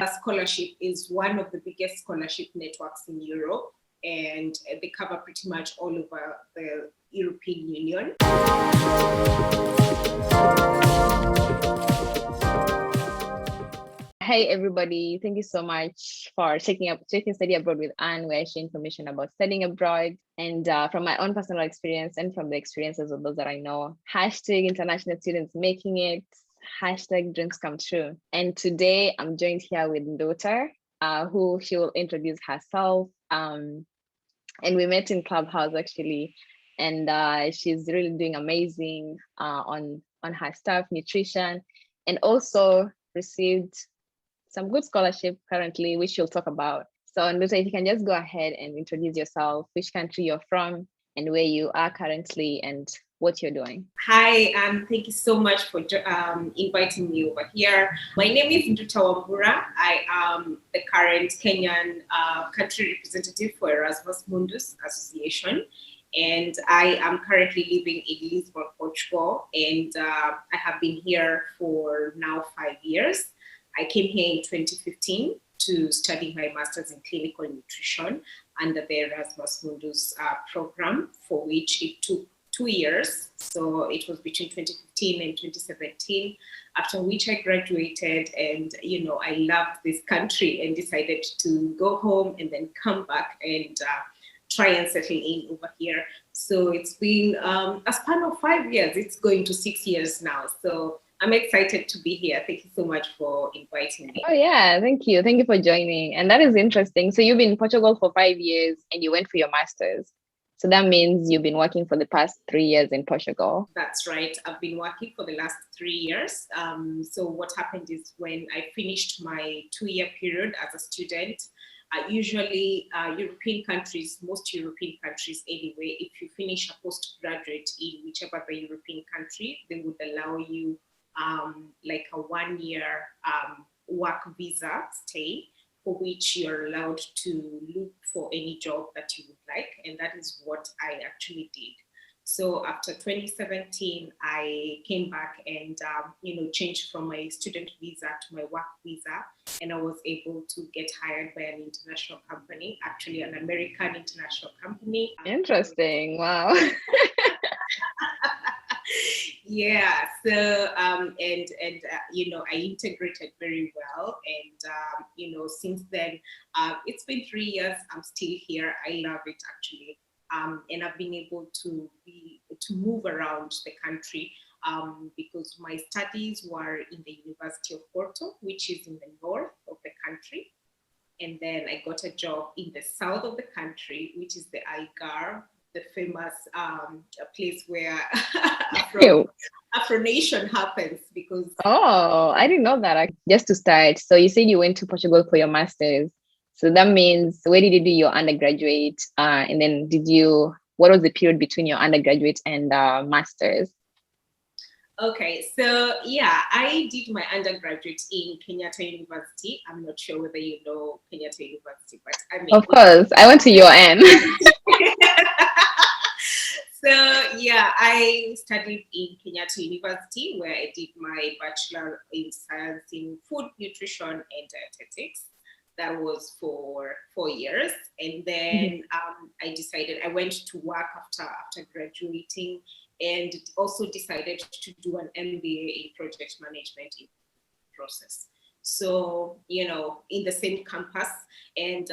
A scholarship is one of the biggest scholarship networks in Europe, and they cover pretty much all over the European Union. Hey everybody, thank you so much for taking Study Abroad with Anne, where I share information about studying abroad and from my own personal experience and from the experiences of those that I know. Hashtag international students making it, hashtag dreams come true. And today I'm joined here with Nduta, who she will introduce herself. And we met in Clubhouse actually, and she's really doing amazing on her stuff, nutrition, and also received some good scholarship currently, which you'll talk about. So Nduta, if you can just go ahead and introduce yourself, which country you're from, and where you are currently, and what you're doing. Hi, thank you so much for inviting me over here. My name is Nduta Wambura. I am the current Kenyan country representative for Erasmus Mundus Association. And I am currently living in Lisbon, Portugal, and I have been here for now 5 years. I came here in 2015 to study my master's in clinical nutrition under the Erasmus Mundus program, for which it took 2 years. So it was between 2015 and 2017, after which I graduated, and I loved this country and decided to go home and then come back and try and settle in over here. So it's been a span of 5 years. It's going to 6 years now. So I'm excited to be here. Thank you so much for inviting me. Oh yeah, thank you. Thank you for joining. And that is interesting. So you've been in Portugal for 5 years and you went for your master's. So that means you've been working for the past 3 years in Portugal. That's right. I've been working for the last 3 years. So what happened is, when I finished my 2-year period as a student, usually European countries, most European countries anyway, if you finish a postgraduate in whichever the European country, they would allow you like a 1-year work visa stay, for which you're allowed to look for any job that you would like. And that is what I actually did. So after 2017, I came back and, changed from my student visa to my work visa. And I was able to get hired by an international company, actually an American international company. Interesting. Wow. Yeah, so I integrated very well, and since then it's been 3 years. I'm still here. I love it actually, and I've been able to move around the country because my studies were in the University of Porto, which is in the north of the country, and then I got a job in the south of the country, which is the Algarve, the famous place where Afro Nation happens. Because I didn't know that. Just to start, so you said you went to Portugal for your master's. So that means, where did you do your undergraduate? And then what was the period between your undergraduate and master's? Okay, so yeah, I did my undergraduate in Kenyatta University. I'm not sure whether you know Kenyatta University, but I mean, of course, I went to UON. So yeah, I studied in Kenyatta University, where I did my Bachelor in Science in Food, Nutrition, and Dietetics. That was for 4 years. And then I went to work after graduating, and also decided to do an MBA in project management in process. So, in the same campus, and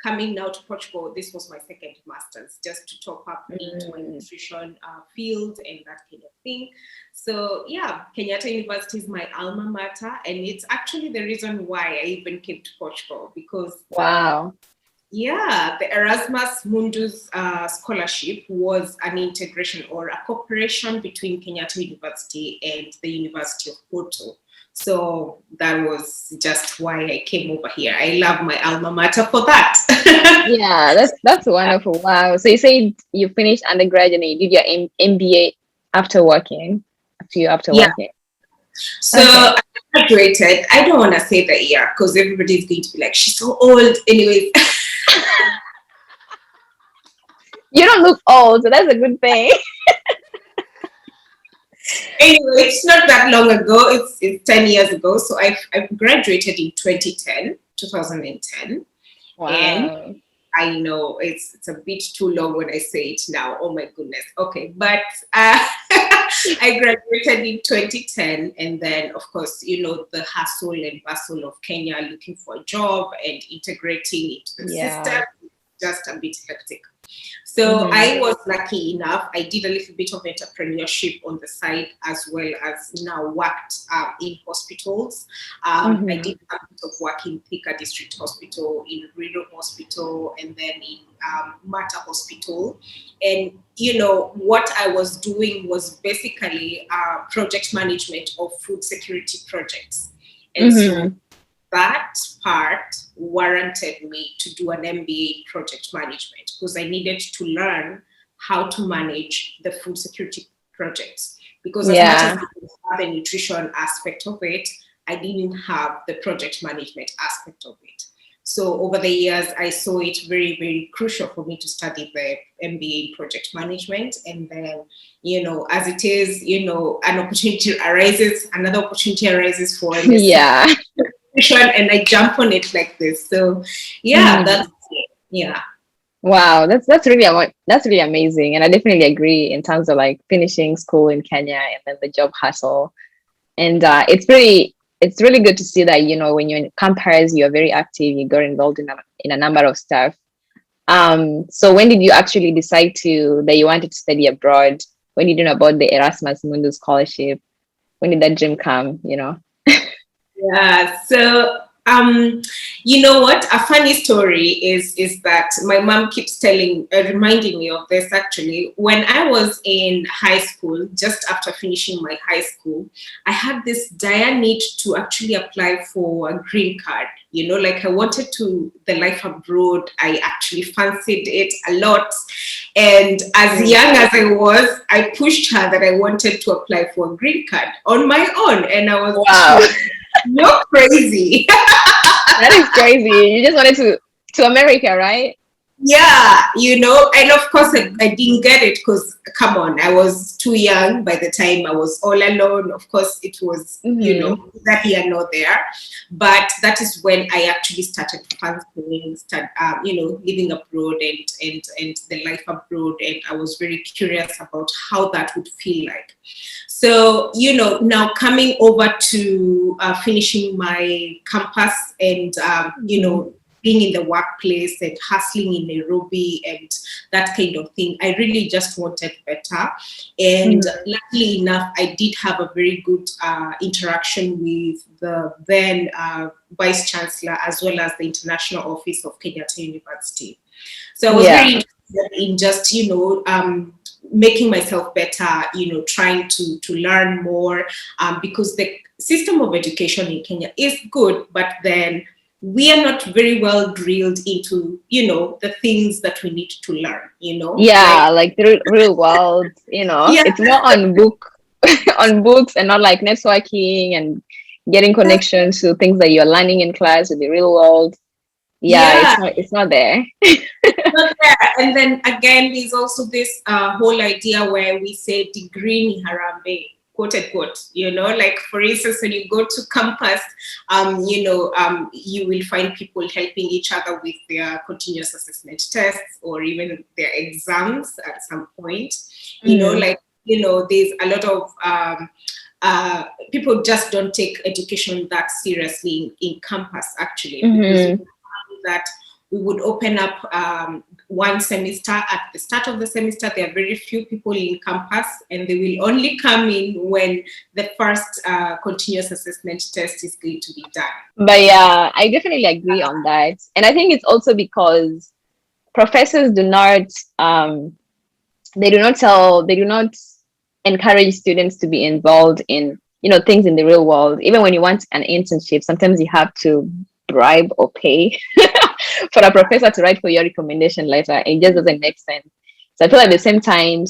coming now to Portugal, this was my second master's, just to top up into my nutrition field and that kind of thing. So yeah, Kenyatta University is my alma mater, and it's actually the reason why I even came to Portugal, because wow. The Erasmus Mundus Scholarship was an integration or a cooperation between Kenyatta University and the University of Porto. So that was just why I came over here. I love my alma mater for that. Yeah, that's wonderful. Wow. So you said you finished undergrad and you did your MBA after working. Working. So okay. I graduated. I don't want to say the year because everybody's going to be like, she's so old. Anyways. You don't look old, so that's a good thing. Anyway, it's not that long ago. It's 10 years ago. So I graduated in 2010. And Wow. I know it's a bit too long when I say it now. Oh my goodness. Okay, but I graduated in 2010, and then of course, the hustle and bustle of Kenya looking for a job and integrating into the Yeah. system, just a bit hectic. So Mm-hmm. I was lucky enough. I did a little bit of entrepreneurship on the side, as well as now worked in hospitals. I Mm-hmm. did a bit of work in Thika District Hospital, in Rido Hospital, and then in Mata Hospital. And what I was doing was basically project management of food security projects. And so Mm-hmm. that part warranted me to do an MBA in project management, because I needed to learn how to manage the food security projects. Because as much as Yeah. I have the nutrition aspect of it, I didn't have the project management aspect of it. So over the years, I saw it very, very crucial for me to study the MBA in project management. And then, as it is, an opportunity arises, another opportunity arises for MSc Yeah. and I jump on it like this. So yeah, Mm-hmm. that's it. Yeah. Wow, that's really amazing, and I definitely agree in terms of like finishing school in Kenya and then the job hustle. And it's really good to see that when you're in campus, you're very active, you got involved in a number of stuff. So when did you actually decide that you wanted to study abroad? When did you know about the Erasmus Mundus Scholarship? When did that dream come? Yeah. So you know what? A funny story is that my mom keeps reminding me of this actually. When I was in high school, just after finishing my high school, I had this dire need to actually apply for a green card. Like I wanted the life abroad. I actually fancied it a lot. And as young as I was, I pushed her that I wanted to apply for a green card on my own. And she Wow, was you're crazy. that is crazy. You just wanted to America, right? Yeah, and of course I didn't get it because, come on, I was too young by the time. I was all alone. Of course, it was, Mm-hmm. that here, not there. But that is when I actually started fancying, living abroad and the life abroad. And I was very curious about how that would feel like. So, now coming over to finishing my campus and, Mm-hmm. being in the workplace and hustling in Nairobi and that kind of thing, I really just wanted better. And Mm-hmm. luckily enough, I did have a very good interaction with the then Vice Chancellor, as well as the International Office of Kenyatta University. So I was very Yeah. interested in just, making myself better, trying to learn more, because the system of education in Kenya is good, but then we are not very well drilled into, the things that we need to learn. Yeah, Like, like the real world, yeah, it's more on on books and not like networking and getting that's, connections to things that you're learning in class with the real world. Yeah, yeah, it's not there. it's not there. And then again, there's also this whole idea where we say degree ni harambe, quote unquote, like for instance, when you go to campus, you will find people helping each other with their continuous assessment tests or even their exams at some point, Mm-hmm. like, there's a lot of, people just don't take education that seriously in campus actually, because Mm-hmm. that we would open up one semester. At the start of the semester, there are very few people in campus, and they will only come in when the first continuous assessment test is going to be done. But yeah, I definitely agree on that. And I think it's also because professors do not they do not encourage students to be involved in things in the real world. Even when you want an internship, sometimes you have to bribe or pay for a professor to write for your recommendation letter. It just doesn't make sense. So I feel at the same time,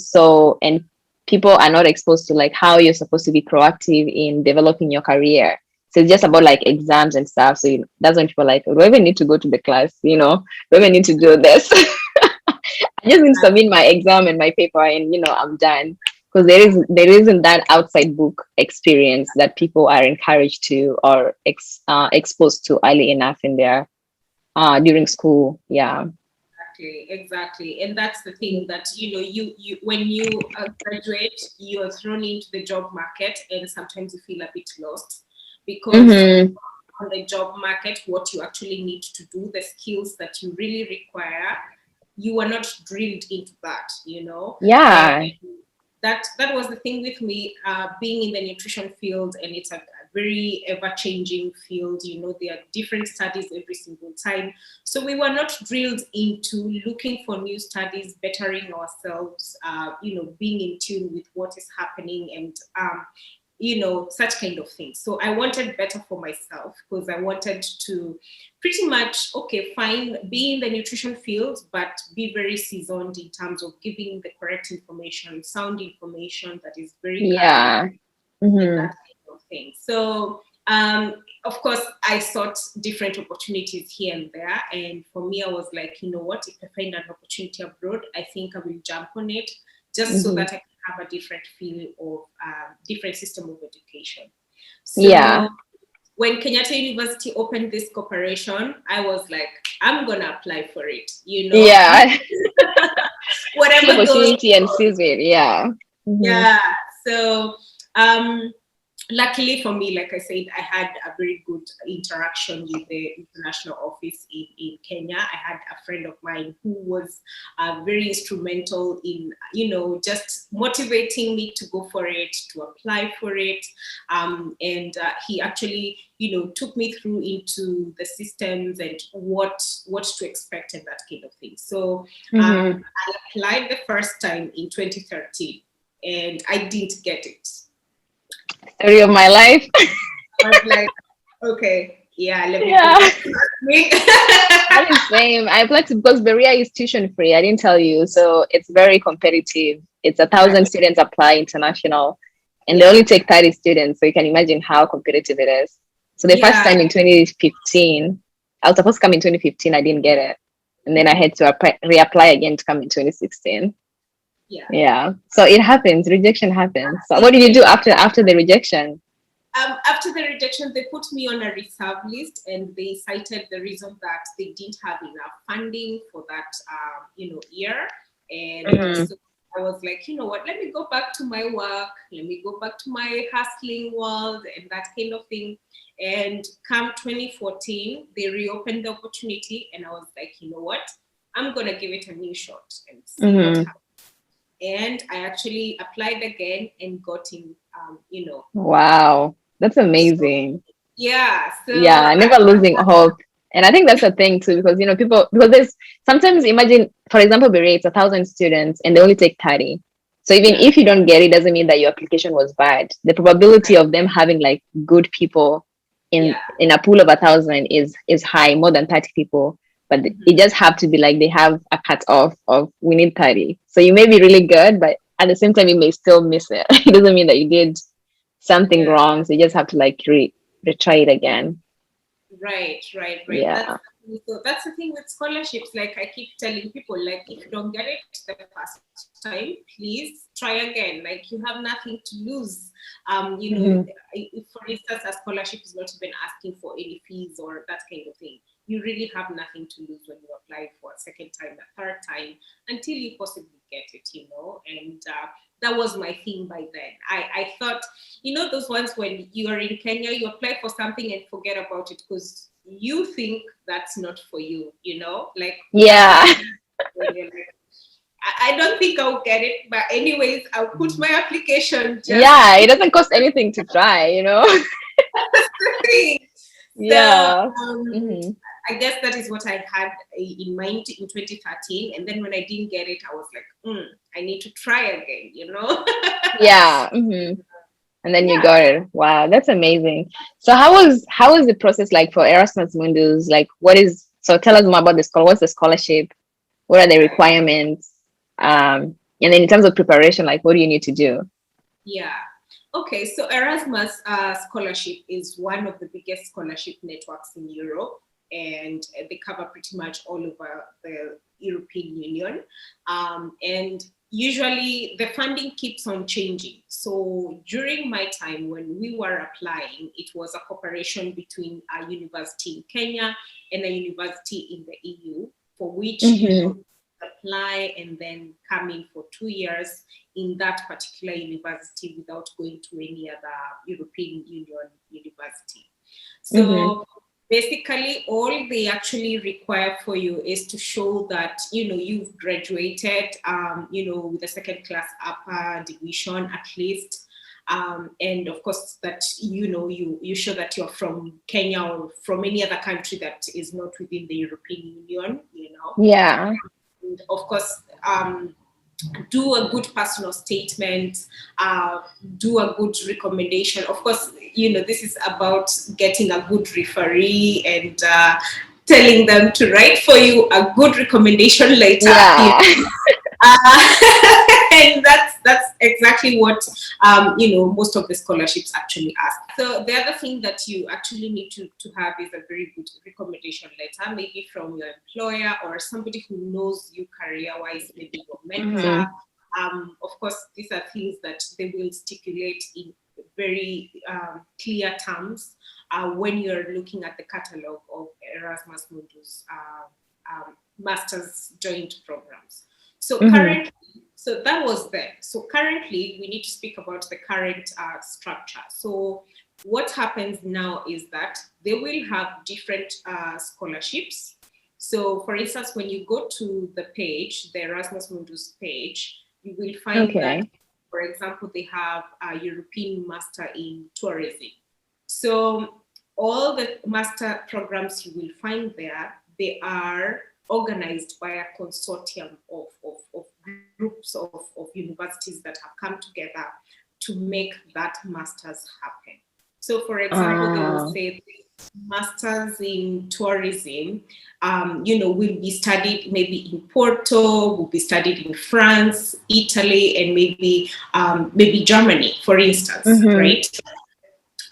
and people are not exposed to like how you're supposed to be proactive in developing your career. So it's just about like exams and stuff. So that's when people are like, do I even need to go to the class? Do I even need to do this? I just need to submit my exam and my paper, and I'm done. because there isn't that outside book experience that people are encouraged to or exposed to early enough in their during school. Yeah. Exactly. And that's the thing that, you when you graduate, you are thrown into the job market, and sometimes you feel a bit lost because Mm-hmm. on the job market, what you actually need to do, the skills that you really require, you are not drilled into that. And Yeah. that was the thing with me, being in the nutrition field, and it's a very ever-changing field. There are different studies every single time, so we were not drilled into looking for new studies, bettering ourselves, being in tune with what is happening, and such kind of things. So I wanted better for myself, because I wanted to pretty much, okay, fine, be in the nutrition field, but be very seasoned in terms of giving the correct information, sound information that is very current, Yeah. and Mm-hmm. that kind of thing. So, of course, I sought different opportunities here and there. And for me, I was like, you know what, if I find an opportunity abroad, I think I will jump on it, just so Mm-hmm. that I can have a different feel of different system of education. Yeah. So when Kenyatta University opened this cooperation, I was like, I'm gonna apply for it. Yeah. See Whatever goes. opportunity and seize it. Yeah. Mm-hmm. Yeah. So um, luckily for me, like I said, I had a very good interaction with the international office in Kenya. I had a friend of mine who was very instrumental in, just motivating me to go for it, to apply for it. And he actually, took me through into the systems and what to expect and that kind of thing. So Mm-hmm. I applied the first time in 2013, and I didn't get it. Story of my life. I was like, okay, yeah, let me go Yeah. back to me. That is same. I applied to because Berea is tuition free. I didn't tell you, so it's very competitive. It's 1,000 Right. students apply international, and they Yeah, only take 30 students. So you can imagine how competitive it is. So the first yeah. time in 2015, I was supposed to come in 2015. I didn't get it, and then I Mhm. had to reapply again to come in 2016. Yeah. Yeah. So it happens. Rejection happens. So what did you It do after the rejection? After the rejection, they put me on a reserve list, and they cited the reason that they didn't have enough funding for that, year. And Mm-hmm. so I was like, you know what, let me go back to my work, let me go back to my hustling world and that kind of thing. And come 2014, they reopened the opportunity, and I was like, you know what, I'm going to give it a new shot and see what Mm-hmm. happens. And I actually applied again and got in, Wow, that's so amazing. yeah, so Yeah, never losing hope. And I think that's a thing too, because people because there's sometimes imagine, for example, Beret, it's 1,000 students and they only take 30. So even yeah, if you don't get it, doesn't mean that your application was bad. The probability right, of them having like good people yeah, in a pool of 1,000 is high, more than 30 people. But it mhm, just have to be like they have a cut off of we need 30. So you may be really good, but at the same time you may still miss it. It doesn't mean that you did something yeah, wrong. So you just have to like retry it again. right. Yeah. That's the thing with scholarships. Like I keep telling people, like if you don't get it the first time, please try again. Like you have nothing to lose. Hmm. If for instance a scholarship is not even asking for any fees or that kind of thing, you really have nothing to lose when you apply for a second time, a third time, until you possibly get it. And that was my thing by then. I thought, those ones when you are in Kenya, you apply for something and forget about it because you think that's not for you, like we have Yeah. that when you're like, I don't think I'll get it, but anyways, I'll put my application just Yeah. It doesn't cost anything to try. thing. So Yeah. Hmm. I guess that is what I had in mind in 2013. And then when I didn't get it, I was like, I need to try again. Yeah. Hmm. And then you Yeah. got it. Wow, that's amazing. So how was the process like for Erasmus Mundus? Like so tell us more about the school. What's the scholarship? What are the Right. requirements? And then in terms of preparation, like what do you need to do? Yeah. Okay. So Erasmus Scholarship is one of the biggest scholarship networks in Europe, and they cover pretty much all over the European Union. And usually the funding keeps on changing. So during my time when we were applying, it was a cooperation between a university in Kenya and a university in the EU, for which you apply and then come in for 2 years in that particular university without going to any other European Union university. So basically, all they actually require for you is to show that, you've graduated, with a second class upper division at least. And of course that, you show that you're from Kenya or from any other country that is not within the European Union, Yeah. And of course, do a good personal statement, do a good recommendation. Of course, this is about getting a good referee and telling them to write for you a good recommendation letter. Yeah. And that's exactly what most of the scholarships actually ask. So the other thing that you actually need to have is a very good recommendation letter, maybe from your employer or somebody who knows you career-wise, maybe your mentor. Of course, these are things that they will stipulate in very clear terms when you're looking at the catalog of Erasmus Mundus master's joint programs. So currently, so that was there. So currently, we need to speak about the current structure. So what happens now is that they will have different scholarships. So for instance, when you go to the page, the Erasmus Mundus page, you will find that, for example, they have a European Master in Tourism. So all the master programs you will find there, they are organized by a consortium of groups of universities that have come together to make that master's happen. So for example, they will say masters in tourism, will be studied maybe in Porto, will be studied in France, Italy, and maybe Germany, for instance, right?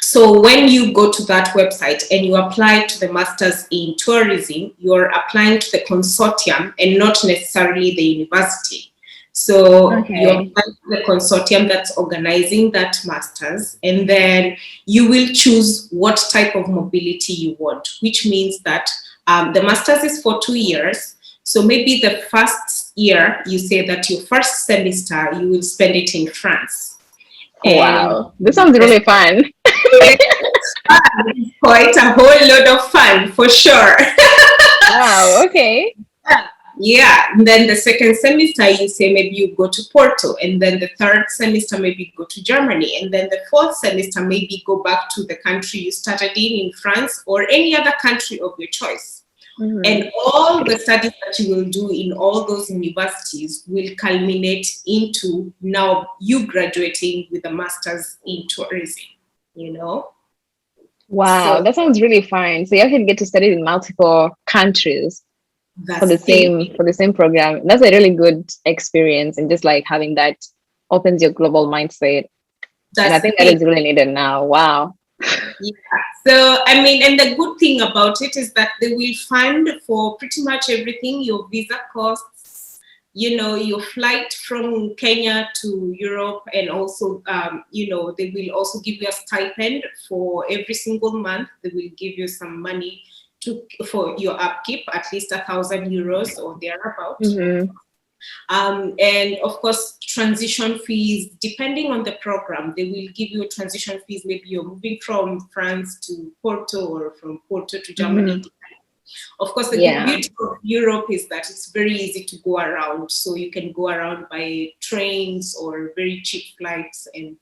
So when you go to that website and you apply to the Masters in Tourism, you're applying to the consortium and not necessarily the university. So you apply to the consortium that's organizing that Masters, and then you will choose what type of mobility you want, which means that the Masters is for 2 years. So maybe the first year, you say that your first semester, you will spend it in France. Wow, this sounds really fun. It's quite a whole lot of fun, for sure. Wow, okay. Yeah, and then the second semester, you say maybe you go to Porto, and then the third semester, maybe you go to Germany, and then the fourth semester, maybe go back to the country you started in France, or any other country of your choice. And all the studies that you will do in all those universities will culminate into now you graduating with a master's in tourism, Wow, so that sounds really fun. So you actually get to study in multiple countries for the same program. That's a really good experience, and just like having that opens your global mindset. And I think that is really needed now. Wow. Yeah. So, I mean, and the good thing about it is that they will fund for pretty much everything, your visa costs, your flight from Kenya to Europe, and also, they will also give you a stipend for every single month. They will give you some money for your upkeep, at least 1,000 euros or thereabout. And of course, transition fees, depending on the program, they will give you transition fees. Maybe you're moving from France to Porto or from Porto to Germany. Of course, the beauty of Europe is that it's very easy to go around. So you can go around by trains or very cheap flights and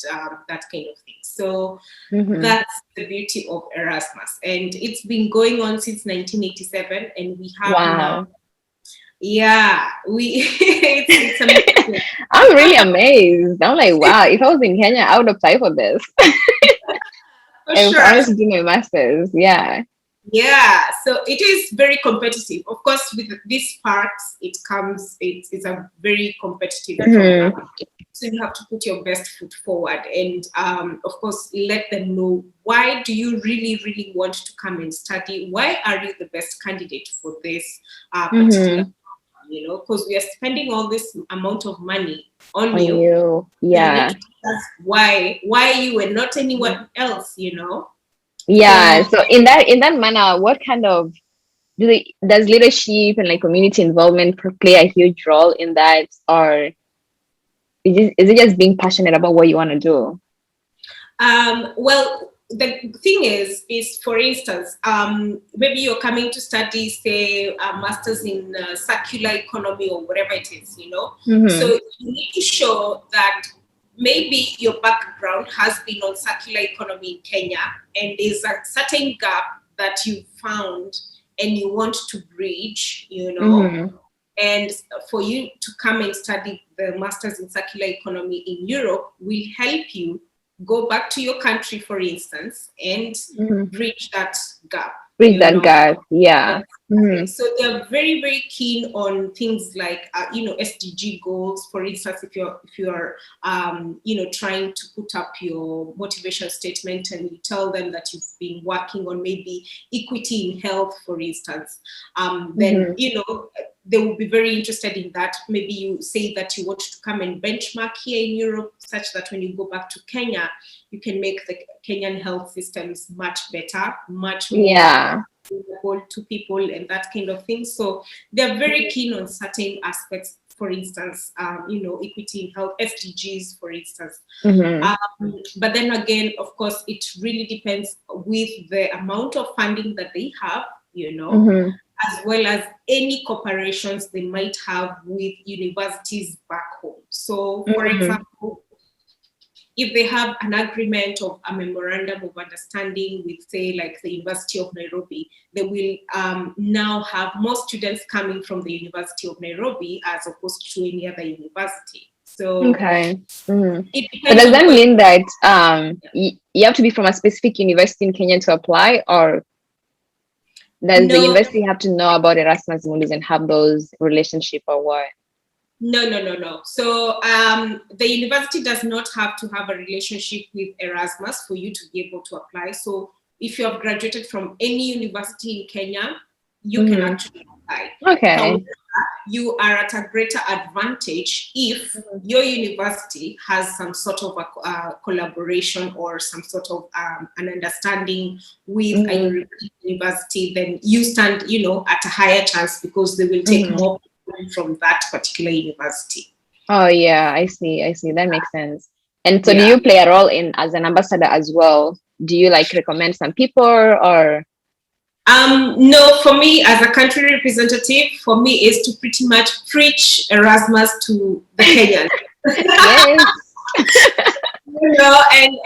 that kind of thing. So that's the beauty of Erasmus. And it's been going on since 1987, and we have now. Yeah, it's amazing. I'm really amazed. I'm like, wow, if I was in Kenya, I would apply for this. Sure. I was doing my master's, yeah. Yeah, so it is very competitive. Of course, with these parks, it's a very competitive program. So you have to put your best foot forward and, of course, let them know, why do you really, really want to come and study? Why are you the best candidate for this particular program? because we are spending all this amount of money on On you. you. You Yeah. need to ask why you and not anyone else. Yeah. So So in that manner, what kind of does leadership and like community involvement play a huge role in that, or is it just being passionate about what you want to do? Well, the thing is for instance, maybe you're coming to study, say, a master's in circular economy or whatever it is. So you need to show that maybe your background has been on circular economy in Kenya, and there's a certain gap that you found and you want to bridge. And for you to come and study the master's in circular economy in Europe will help you go back to your country, for instance, and bridge that gap. Bridge that gap. Yeah. So they're very, very keen on things like SDG goals. For instance, if you're trying to put up your motivation statement and you tell them that you've been working on maybe equity in health, for instance, then they will be very interested in that. Maybe you say that you want to come and benchmark here in Europe, such that when you go back to Kenya, you can make the Kenyan health systems much better, much more to people and that kind of thing. So they're very keen on certain aspects, for instance, equity in health, SDGs, for instance. But then again, of course, it really depends with the amount of funding that they have, as well as any cooperations they might have with universities back home. So, for example, if they have an agreement of a memorandum of understanding with, say, like the University of Nairobi, they will now have more students coming from the University of Nairobi as opposed to any other university. So, okay. So does that mean that you have to be from a specific university in Kenya to apply, or does the university have to know about Erasmus Mundus and have those relationships, or what? No. So the university does not have to have a relationship with Erasmus for you to be able to apply. So if you have graduated from any university in Kenya, you can actually apply. Okay. However, you are at a greater advantage if your university has some sort of a collaboration or some sort of an understanding with a European university. Then you stand, at a higher chance because they will take more people from that particular university. Oh yeah, I see. That makes sense. And so, do you play a role in as an ambassador as well? Do you like recommend some people, or? No, for me as a country representative, for me is to pretty much preach Erasmus to the Kenyans. Yes.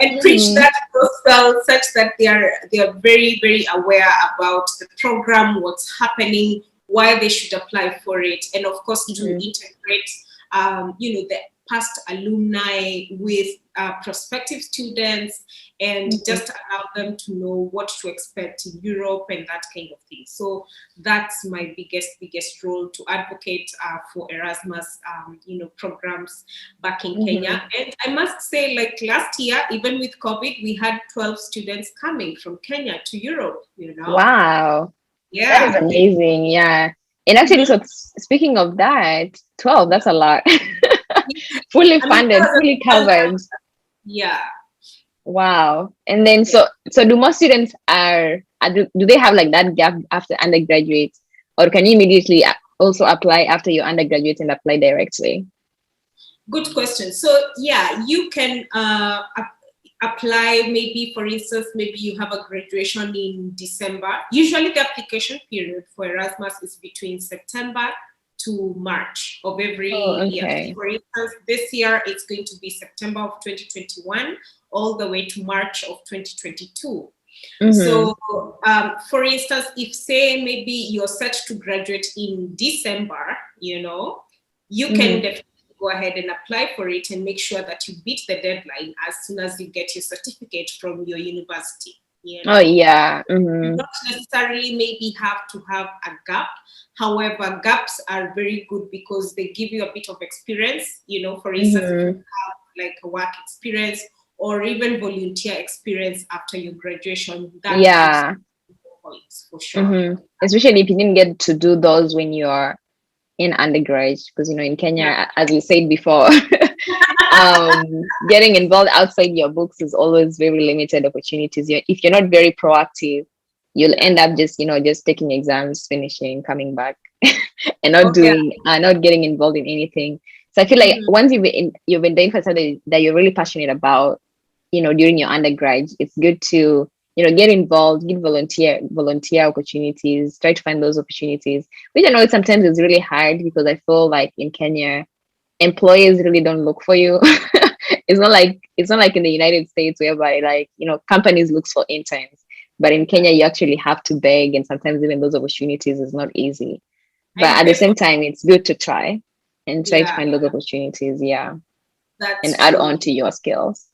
And preach that gospel such that they are very, very aware about the program, what's happening, why they should apply for it, and of course to integrate, the past alumni with prospective students, and just allow them to know what to expect in Europe and that kind of thing. So that's my biggest role, to advocate for Erasmus, programs back in Kenya. And I must say, like last year, even with COVID, we had 12 students coming from Kenya to Europe. Wow. Yeah, that is amazing. Yeah. And actually, so speaking of that, 12, that's a lot. Fully funded, fully covered. Yeah. Wow. And then so do most students do they have like that gap after undergraduate, or can you immediately also apply after your undergraduate and apply directly? Good question. So yeah, you can apply, maybe for instance, maybe you have a graduation in December. Usually the application period for Erasmus is between September to March of every year. For instance, this year it's going to be September of 2021 all the way to March of 2022. So for instance, if say maybe you're set to graduate in December, you can definitely go ahead and apply for it and make sure that you beat the deadline as soon as you get your certificate from your university. Oh yeah. Not necessarily maybe have to have a gap. However, gaps are very good because they give you a bit of experience. For instance, if you have like a work experience or even volunteer experience after your graduation, that points for sure. Especially if you didn't get to do those when you are in undergrad, because in Kenya, as we said before, getting involved outside your books is always very limited opportunities. If you're not very proactive, you'll end up just taking exams, finishing, coming back, and not not getting involved in anything. So I feel like once you've been doing something that you're really passionate about, during your undergrad, it's good to get involved, get volunteer opportunities, try to find those opportunities, which I know sometimes is really hard, because I feel like in Kenya, employers really don't look for you. It's not like in the United States, whereby companies look for interns, but in Kenya you actually have to beg, and sometimes even those opportunities is not easy. But at the same time, it's good to try to find those opportunities, and add on to your skills.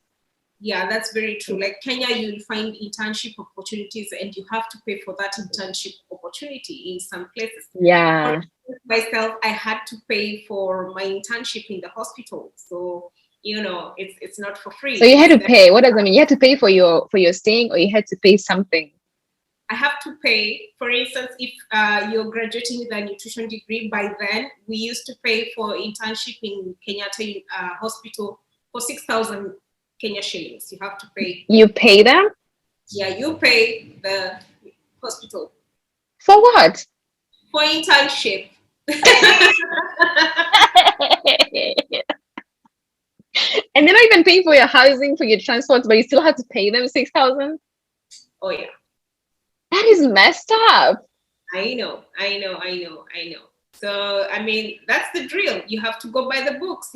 Yeah, that's very true. Like Kenya, you'll find internship opportunities, and you have to pay for that internship opportunity in some places. Yeah. For myself, I had to pay for my internship in the hospital. So, it's not for free. So you had to pay. What does that mean? You had to pay for your staying, or you had to pay something? I have to pay. For instance, if you're graduating with a nutrition degree, by then we used to pay for internship in Kenyatta Hospital for 6,000 Kenya shillings. You have to pay. You pay them? Yeah, you pay the hospital. For what? For internship. And they're not even paying for your housing, for your transport, but you still have to pay them 6,000? Oh yeah. That is messed up. I know. So I mean, that's the drill. You have to go by the books,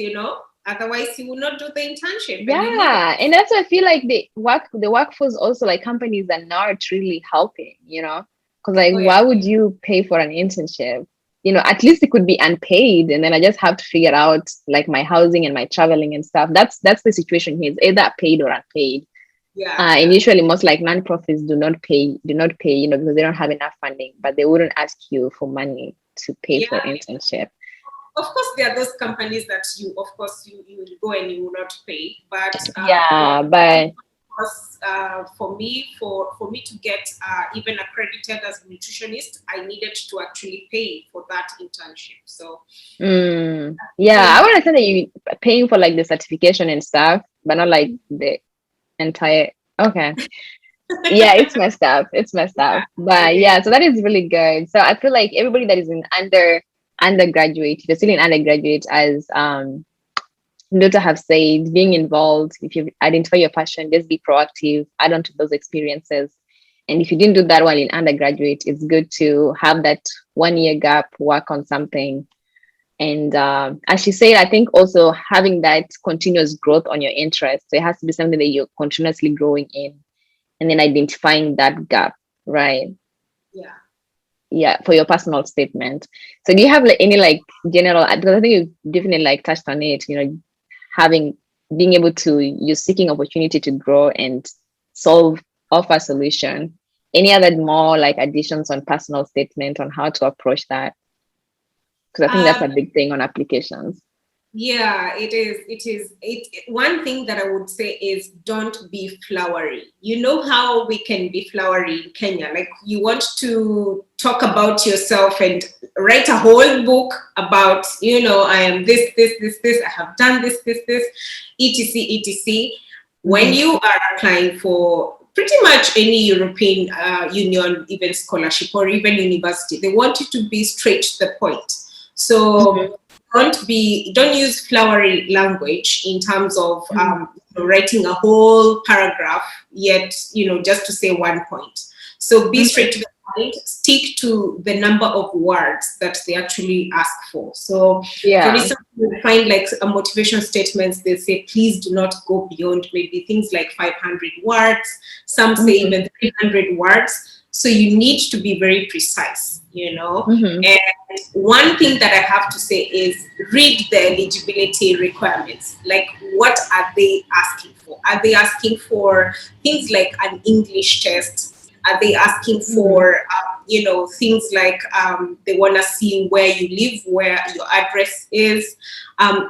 otherwise you will not do the internship. Yeah, and that's why I feel like the workforce also, like, companies are not really helping, because why would you pay for an internship? At least it could be unpaid, and then I just have to figure out like my housing and my traveling and stuff. That's the situation here. It's either paid or unpaid. Yeah. And usually most like non-profits do not pay, because they don't have enough funding, but they wouldn't ask you for money to pay for internship. Of course, there are those companies that you will go and you will not pay. But for me to get even accredited as a nutritionist, I needed to actually pay for that internship. So I would understand that you paying for like the certification and stuff, but not like the entire. Okay. Yeah, it's messed up. But so that is really good. So I feel like everybody that is in undergraduate, if you're still in undergraduate, as Nduta have said, being involved, if you identify your passion, just be proactive, add on to those experiences. And if you didn't do that while in undergraduate, it's good to have that 1 year gap, work on something. And as she said, I think also having that continuous growth on your interest. So it has to be something that you're continuously growing in, and then identifying that gap, right? Yeah, for your personal statement. So do you have like any like general, because I think you definitely like touched on it, being able to, you're seeking opportunity to grow and offer solution. Any other more like additions on personal statement on how to approach that? Because I think that's a big thing on applications. Yeah, it is. One thing that I would say is don't be flowery. You know how we can be flowery in Kenya? Like you want to talk about yourself and write a whole book about, I am this, I have done this, etc. When you are applying for pretty much any European Union, even scholarship or even university, they want you to be straight to the point. So don't use flowery language in terms of writing a whole paragraph, yet, just to say one point. So be straight to the point, stick to the number of words that they actually ask for. So for instance, you find like a motivation statements, they say, please do not go beyond maybe things like 500 words. Some say even 300 words. So you need to be very precise, And one thing that I have to say is read the eligibility requirements. Like, what are they asking for? Are they asking for things like an English test? Are they asking for, things like they want to see where you live, where your address is?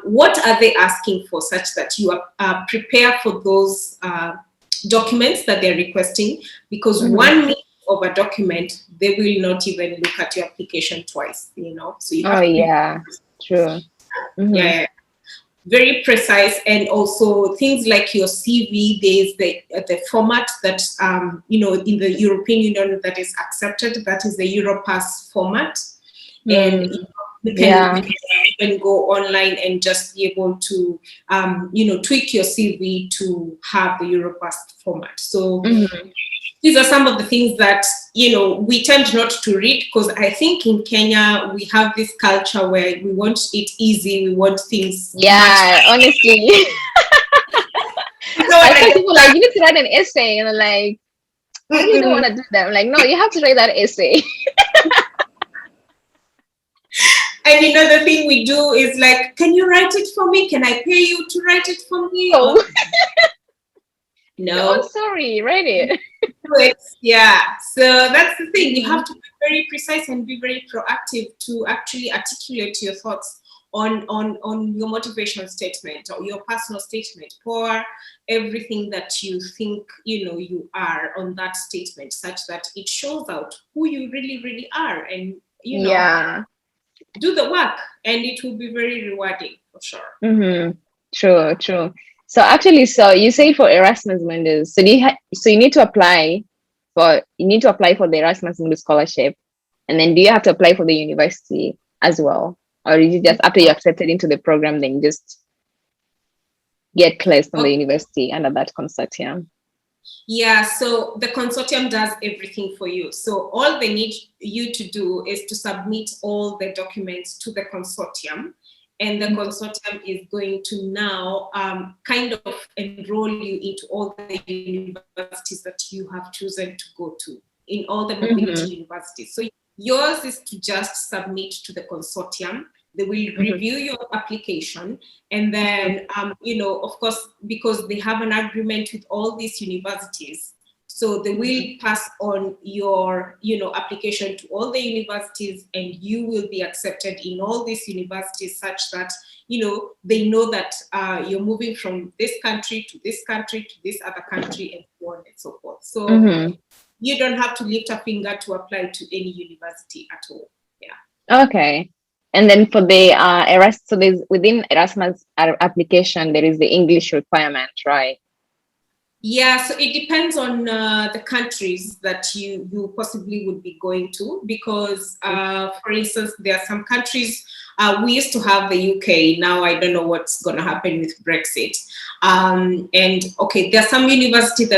What are they asking for such that you are prepared for those documents that they're requesting? Because one of a document, they will not even look at your application twice, So you have Oh to be, yeah, true. Mm-hmm. yeah, very precise. And also things like your CV, there's the format that in the European Union that is accepted, that is the Europass format. And we can even go online and just be able to tweak your CV to have the Europass format. So these are some of the things that we tend not to read, because I think in Kenya we have this culture where we want it easy, we want things honestly. I tell people like, you need to write an essay, and they're like, I really don't want to do that. I'm like, no, you have to write that essay. And the thing we do is like, can you write it for me? Can I pay you to write it for me? Oh. No. Oh, sorry, write it. Yeah. So that's the thing. You have to be very precise and be very proactive to actually articulate your thoughts on your motivation statement or your personal statement, pour everything that you think you are on that statement, such that it shows out who you really, really are, and do the work, and it will be very rewarding for sure. True. So actually, so you say for Erasmus Mundus, so you need to apply for the Erasmus Mundus Scholarship, and then do you have to apply for the university as well, or is it just after you're accepted into the program, then you just get placed on the university under that consortium? Yeah, so the consortium does everything for you. So all they need you to do is to submit all the documents to the consortium, and the consortium is going to now kind of enroll you into all the universities that you have chosen to go to, in all the mobility universities. So yours is to just submit to the consortium. They will review your application, and then, of course, because they have an agreement with all these universities, so they will pass on your, application to all the universities, and you will be accepted in all these universities, such that, they know that you're moving from this country to this country to this other country, and so on and so forth. So you don't have to lift a finger to apply to any university at all. Yeah. Okay. And then for the Erasmus, so there's within Erasmus application, there is the English requirement, right? Yeah, so it depends on the countries that you possibly would be going to, because, for instance, there are some countries, we used to have the UK, now I don't know what's going to happen with Brexit. And okay, there are some universities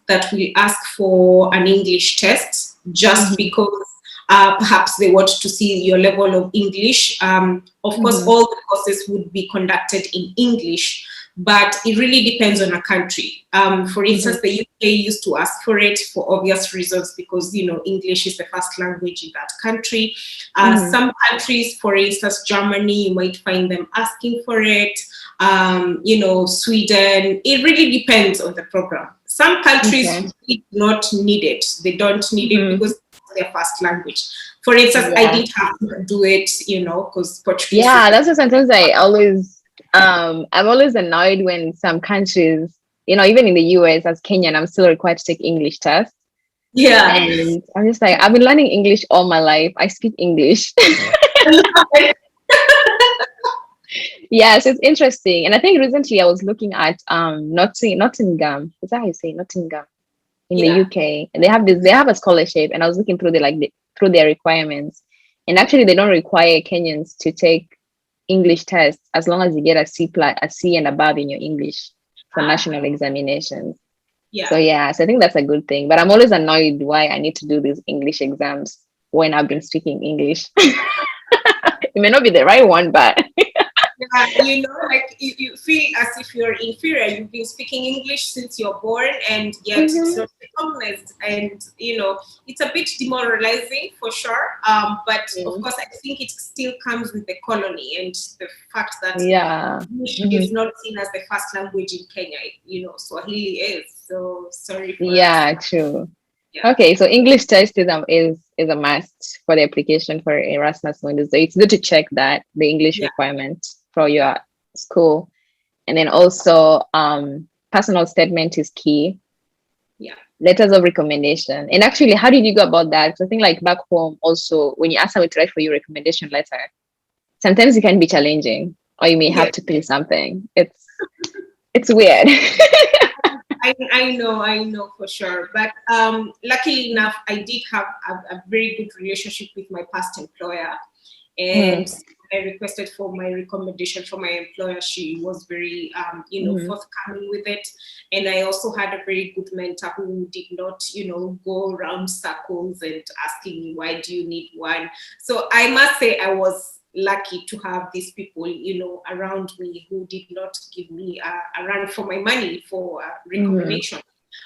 that will ask for an English test, just because perhaps they want to see your level of English. Of course, all the courses would be conducted in English, but it really depends on a country. For instance, the UK used to ask for it for obvious reasons, because, English is the first language in that country. Some countries, for instance, Germany, you might find them asking for it. Sweden, it really depends on the program. Some countries do not need it. They don't need it because their first language. For instance, I did have to do it, because Portuguese. Yeah, that's what sometimes I'm always annoyed when some countries, even in the US as Kenyan, I'm still required to take English tests. Yeah. And I'm just like, I've been learning English all my life. I speak English. Yeah, so it's interesting. And I think recently I was looking at Nottingham. Is that how you say Nottingham? In the UK, and they have a scholarship, and I was looking through through their requirements, and actually they don't require Kenyans to take English tests as long as you get a C and above in your English for national examinations. So I think that's a good thing. But I'm always annoyed why I need to do these English exams when I've been speaking English. It may not be the right one, but like you feel as if you're inferior. You've been speaking English since you're born, and yet it's not recognized, and it's a bit demoralizing for sure. But of course, I think it still comes with the colony and the fact that English is not seen as the first language in Kenya. Swahili is. So sorry for that. True. Yeah. Okay, so English test is a must for the application for Erasmus Mundus. So it's good to check that the English requirement for your school, and then also personal statement is key. Yeah. letters of recommendation. And actually, how did you go about that? Because I think like back home also, when you ask someone to write for your recommendation letter, sometimes it can be challenging, or you may have to pay something. It's weird. I know for sure. But luckily enough, I did have a very good relationship with my past employer. And I requested for my recommendation from my employer. She was very, forthcoming with it. And I also had a very good mentor who did not, go around circles and asking me, why do you need one? So I must say I was lucky to have these people, around me who did not give me a run for my money for recommendation.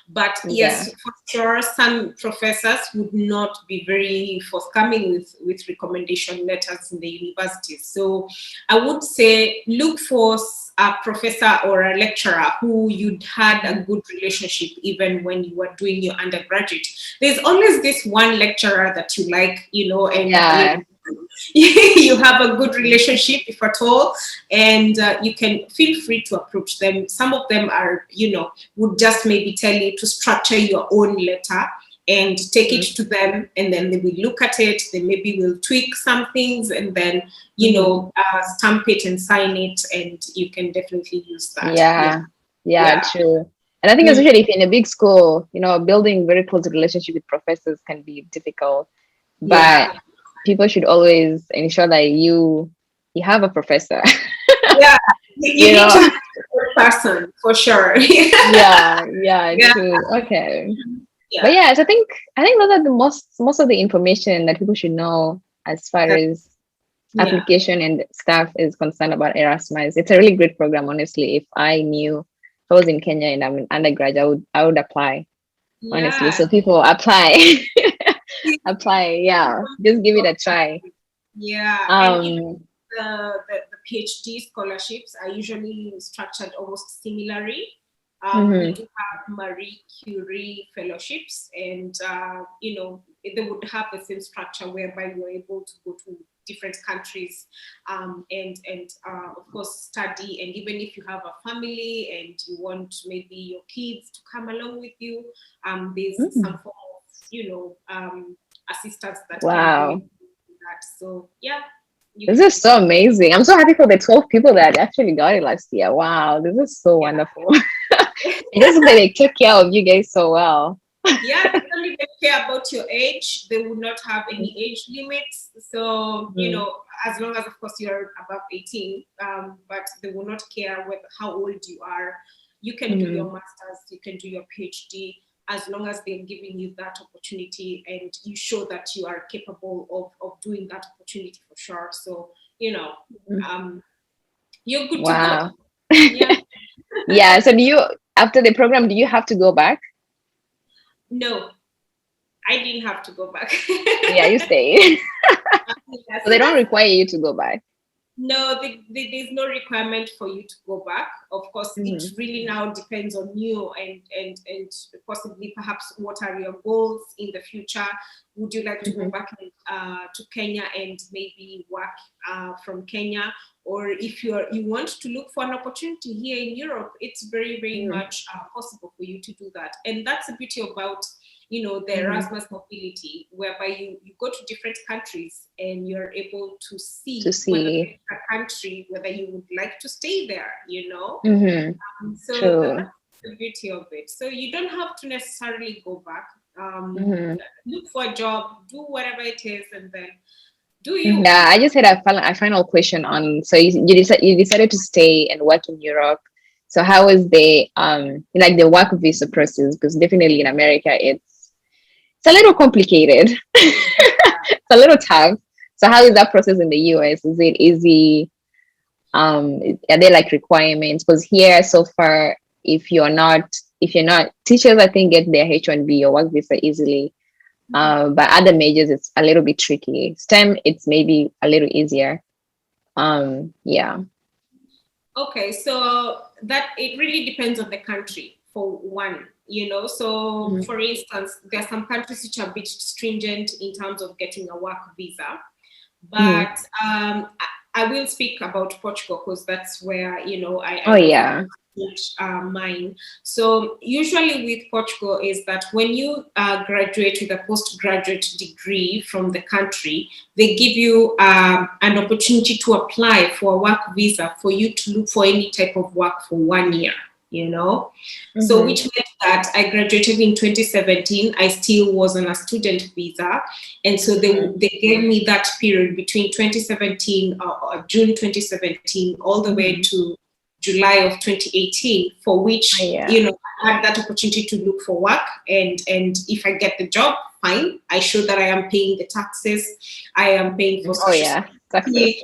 But yes, for sure, some professors would not be very forthcoming with recommendation letters in the universities. So I would say look for a professor or a lecturer who you'd had a good relationship even when you were doing your undergraduate. There's always this one lecturer that you like, and you have a good relationship, if at all, and you can feel free to approach them. Some of them are, would just maybe tell you to structure your own letter and take it to them, and then they will look at it. They maybe will tweak some things and then, stamp it and sign it, and you can definitely use that. Yeah, true. And I think especially if you're in a big school, building very close relationship with professors can be difficult. But people should always ensure that you have a professor. You need to have a person for sure. True. Okay. But yes, I think those are the most of the information that people should know as far as application and stuff is concerned about Erasmus. It's a really great program, honestly. If I was in Kenya and I'm an undergrad, I would apply. Honestly. So people apply. Apply, just give it a try. And the PhD scholarships are usually structured almost similarly. We do have Marie Curie fellowships, and they would have the same structure whereby you're able to go to different countries and of course study. And even if you have a family and you want maybe your kids to come along with you, there's some form of assistance that can do that. So this is so amazing. I'm so happy for the 12 people that actually got it last year. Wow, this is so wonderful. It just like they take care of you guys so well. They only care about your age. They would not have any age limits. So as long as of course you're above 18, but they will not care how old you are. You can do your master's, you can do your PhD, as long as they're giving you that opportunity and you show that you are capable of doing that opportunity for sure. So, you're good to go. So after the program, do you have to go back? No, I didn't have to go back. You stayed. So they don't require you to go back. No, there's no requirement for you to go back. Of course, it really now depends on you and possibly perhaps what are your goals in the future. Would you like to go back to Kenya and maybe work from Kenya? Or if you want to look for an opportunity here in Europe, it's very, very much possible for you to do that. And that's the beauty about the Erasmus mobility, whereby you go to different countries and you're able to see whether a country, whether you would like to stay there, So that's the beauty of it. So you don't have to necessarily go back. Look for a job, do whatever it is, and then do you. Yeah, I just had a final question on. So you decided to stay and work in Europe. So how was the the work visa process? Because definitely in America it's a little complicated. It's a little tough. So how is that process in the US? Is it easy? Are there like requirements? Because here so far, if you're not teachers, I think get their H1B or work visa easily. But other majors, it's a little bit tricky. STEM, it's maybe a little easier. Okay, so that it really depends on the country for one. So for instance, there are some countries which are a bit stringent in terms of getting a work visa, but I will speak about Portugal because that's where, Oh, yeah. mine. So usually with Portugal is that when you graduate with a postgraduate degree from the country, they give you an opportunity to apply for a work visa for you to look for any type of work for 1 year, So which meant that I graduated in 2017. I still was on a student visa. And so they gave me that period between 2017, June 2017, all the way to July of 2018, for which, I had that opportunity to look for work. And if I get the job, fine. I show that I am paying the taxes. I am paying for social Security.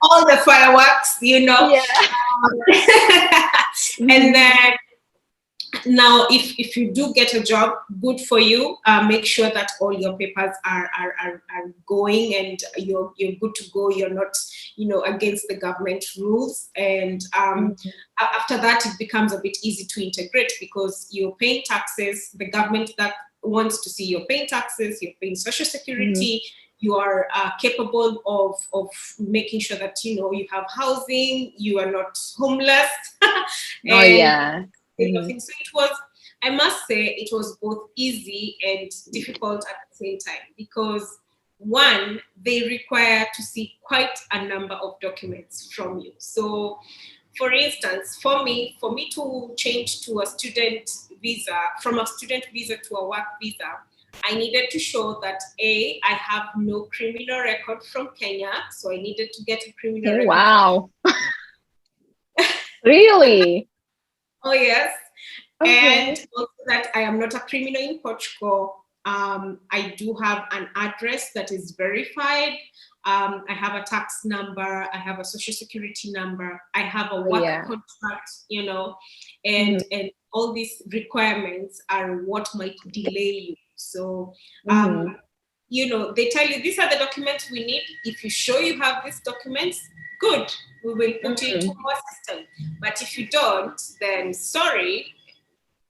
All the fireworks, Yeah. And then now, if you do get a job, good for you. Make sure that all your papers are going and you're good to go. You're not, against the government rules. And after that, it becomes a bit easy to integrate because you're paying taxes. The government that wants to see you're paying taxes, you're paying social security. You are capable of making sure that, you have housing, you are not homeless. So it was, I must say, it was both easy and difficult at the same time because one, they require to see quite a number of documents from you. So for instance, for me to change to a student visa, from a student visa to a work visa, I needed to show that I have no criminal record from Kenya. So I needed to get a criminal record. Wow. Really? Oh, yes. Okay. And also that I am not a criminal in Portugal. I do have an address that is verified. I have a tax number. I have a social security number. I have a work contract, and all these requirements are what might delay you. So, they tell you these are the documents we need. If you show you have these documents, good, we will put you into our system. But if you don't, then sorry,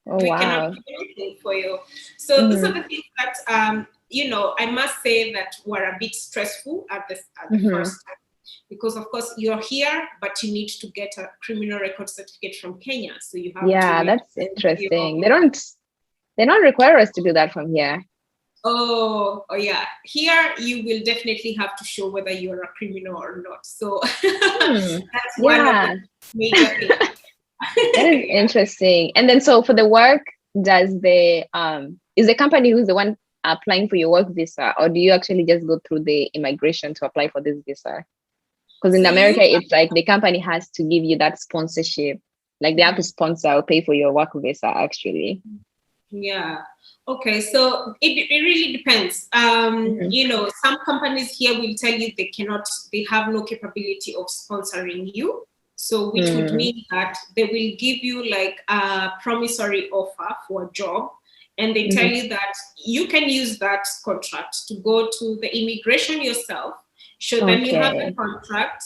we cannot do anything for you. So these are the things that, I must say that were a bit stressful at the first time. Because of course you're here, but you need to get a criminal record certificate from Kenya. So you have to. Yeah, that's interesting. They don't require us to do that from here. Oh yeah. Here you will definitely have to show whether you're a criminal or not. So that's one of the major things. That is interesting. And then so for the work, is the company who's the one applying for your work visa, or do you actually just go through the immigration to apply for this visa? Because in America, it's like the company has to give you that sponsorship. Like they have to sponsor or pay for your work visa, actually. Yeah. Okay. So it really depends. Some companies here will tell you they have no capability of sponsoring you. So which would mean that they will give you like a promissory offer for a job. And they tell you that you can use that contract to go to the immigration yourself, show them you have the contract,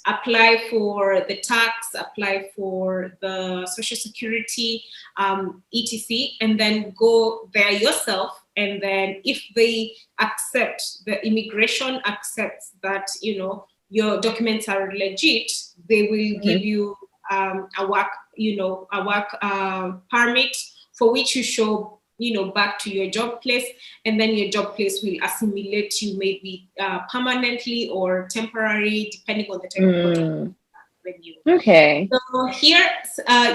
apply for the tax, apply for the social security, etc., and then go there yourself. And then if the immigration accepts that, your documents are legit, they will give you a work permit for which you show, back to your job place, and then your job place will assimilate you maybe permanently or temporary, depending on the type of project you. Okay. So here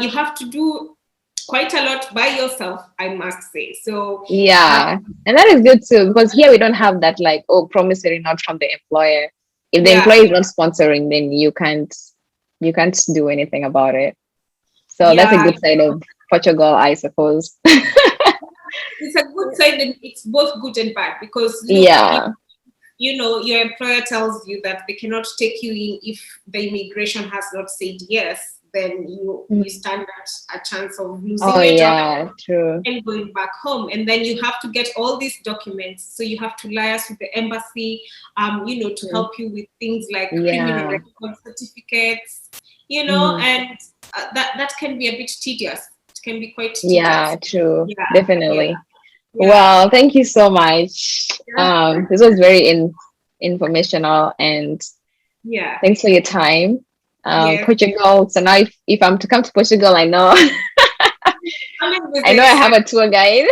you have to do quite a lot by yourself, I must say. So yeah, and that is good too, because here we don't have that like promissory note from the employer. If the employer is not sponsoring, then you can't do anything about it. So that's a good side of Portugal, I suppose. It's a good side, and it's both good and bad because your employer tells you that they cannot take you in if the immigration has not said yes. Then you stand a chance of losing your job and going back home. And then you have to get all these documents. So you have to liaise with the embassy, to help you with things like criminal record certificates, and that can be a bit tedious. It can be quite tedious. Yeah, true. Yeah, definitely. Yeah. Well, thank you so much. This was very informational, and Yeah. Thanks for your time. Yes. Portugal. So now if I'm to come to Portugal, I know Come and I know visit I soon. have a tour guide.